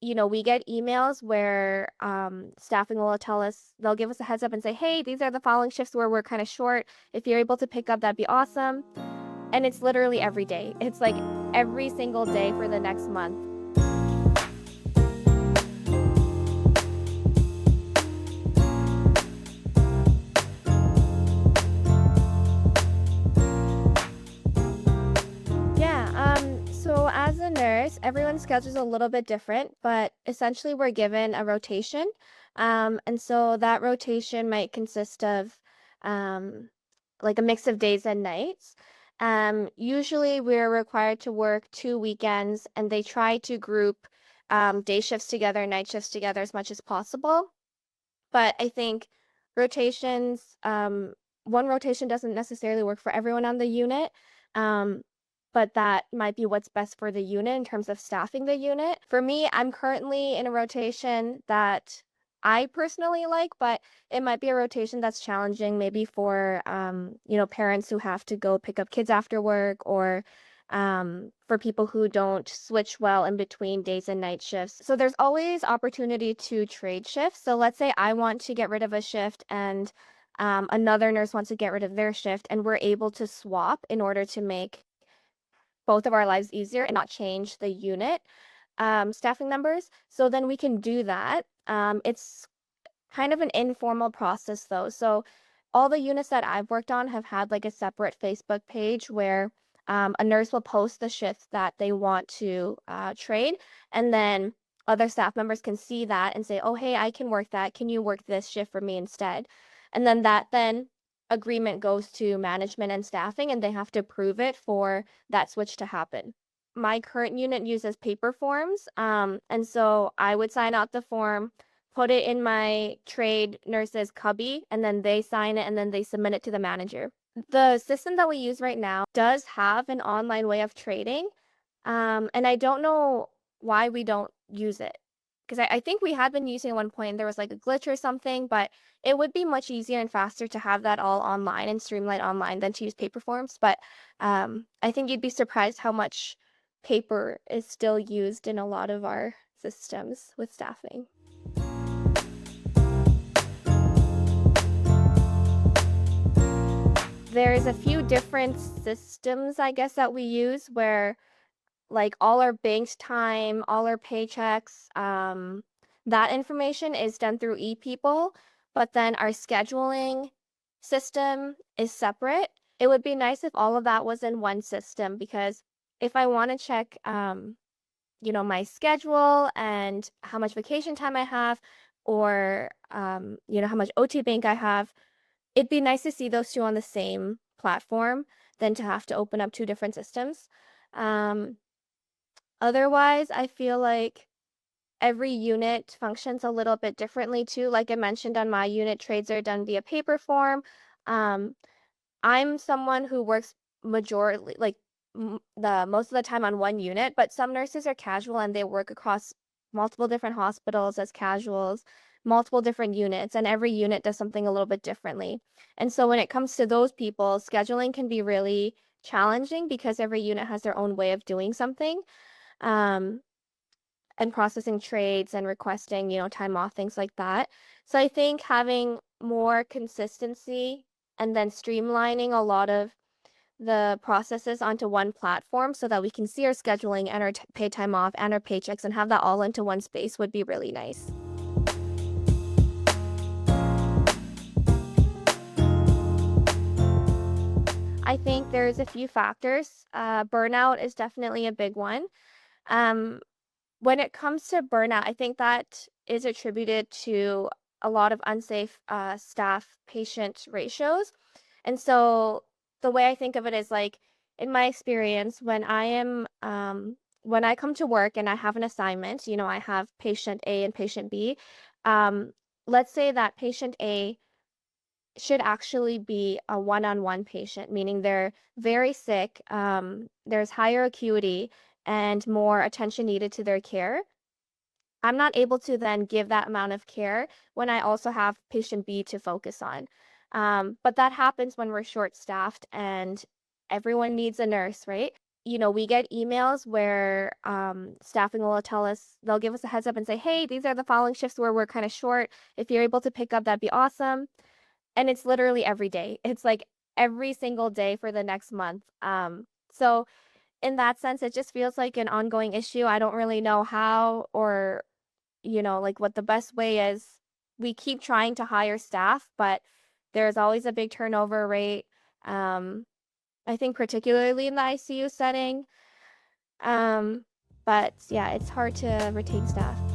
we get emails where staffing will tell us, they'll give us a heads up and say, hey, these are the following shifts where we're kind of short. If you're able to pick up, that'd be awesome. And it's literally every day. It's like every single day for the next month. Yeah, so as a nurse, everyone's schedule is a little bit different, but essentially we're given a rotation. And so that rotation might consist of um, like a mix of days and nights. Usually we're required to work 2 weekends, and they try to group day shifts together, night shifts together as much as possible. But I think rotations, one rotation doesn't necessarily work for everyone on the unit. Um, but that might be what's best for the unit in terms of staffing the unit. For me, I'm currently in a rotation that I personally like, but it might be a rotation that's challenging maybe for parents who have to go pick up kids after work, or for people who don't switch well in between days and night shifts. So there's always opportunity to trade shifts. So let's say I want to get rid of a shift, and another nurse wants to get rid of their shift, and we're able to swap in order to make both of our lives easier and not change the unit staffing numbers. So then we can do that. It's kind of an informal process though. So all the units that I've worked on have had like a separate Facebook page where a nurse will post the shifts that they want to trade, and then other staff members can see that and say, oh, hey, I can work that. Can you work this shift for me instead? And then agreement goes to management and staffing, and they have to approve it for that switch to happen. My current unit uses paper forms, and so I would sign out the form, put it in my trade nurse's cubby, and then they sign it, and then they submit it to the manager. The system that we use right now does have an online way of trading, and I don't know why we don't use it. Because I think we had been using it at one point and there was like a glitch or something, but it would be much easier and faster to have that all online and streamlined online than to use paper forms. But I think you'd be surprised how much paper is still used in a lot of our systems with staffing. There's a few different systems, I guess, that we use where like all our banked time, all our paychecks, that information is done through ePeople, but then our scheduling system is separate. It would be nice if all of that was in one system, because if I want to check my schedule and how much vacation time I have, or how much OT bank I have, it'd be nice to see those two on the same platform than to have to open up two different systems. Um, Otherwise, I feel like every unit functions a little bit differently too. Like I mentioned, on my unit, trades are done via paper form. Um, I'm someone who works majorly like the most of the time on one unit, but some nurses are casual and they work across multiple different hospitals as casuals, multiple different units, and every unit does something a little bit differently. And so when it comes to those people, scheduling can be really challenging because every unit has their own way of doing something. Um, and processing trades and requesting, time off, things like that. So I think having more consistency and then streamlining a lot of the processes onto one platform so that we can see our scheduling and our paid time off and our paychecks and have that all into one space would be really nice. I think there's a few factors. Burnout is definitely a big one. Um, When it comes to burnout, I think that is attributed to a lot of unsafe staff-patient ratios. And so the way I think of it is like, in my experience, when I come to work and I have an assignment, I have patient A and patient B. Um, let's say that patient A should actually be a one-on-one patient, meaning they're very sick, there's higher acuity and more attention needed to their care. I'm not able to then give that amount of care when I also have patient B to focus on. But that happens when we're short-staffed and everyone needs a nurse, right? we get emails where staffing will tell us, they'll give us a heads up and say, hey, these are the following shifts where we're kind of short. If you're able to pick up, that'd be awesome. And it's literally every day. It's like every single day for the next month. So in that sense, it just feels like an ongoing issue. I don't really know how or, like what the best way is. We keep trying to hire staff, but there's always a big turnover rate. Um, I think particularly in the ICU setting. Um, but yeah, it's hard to retain staff.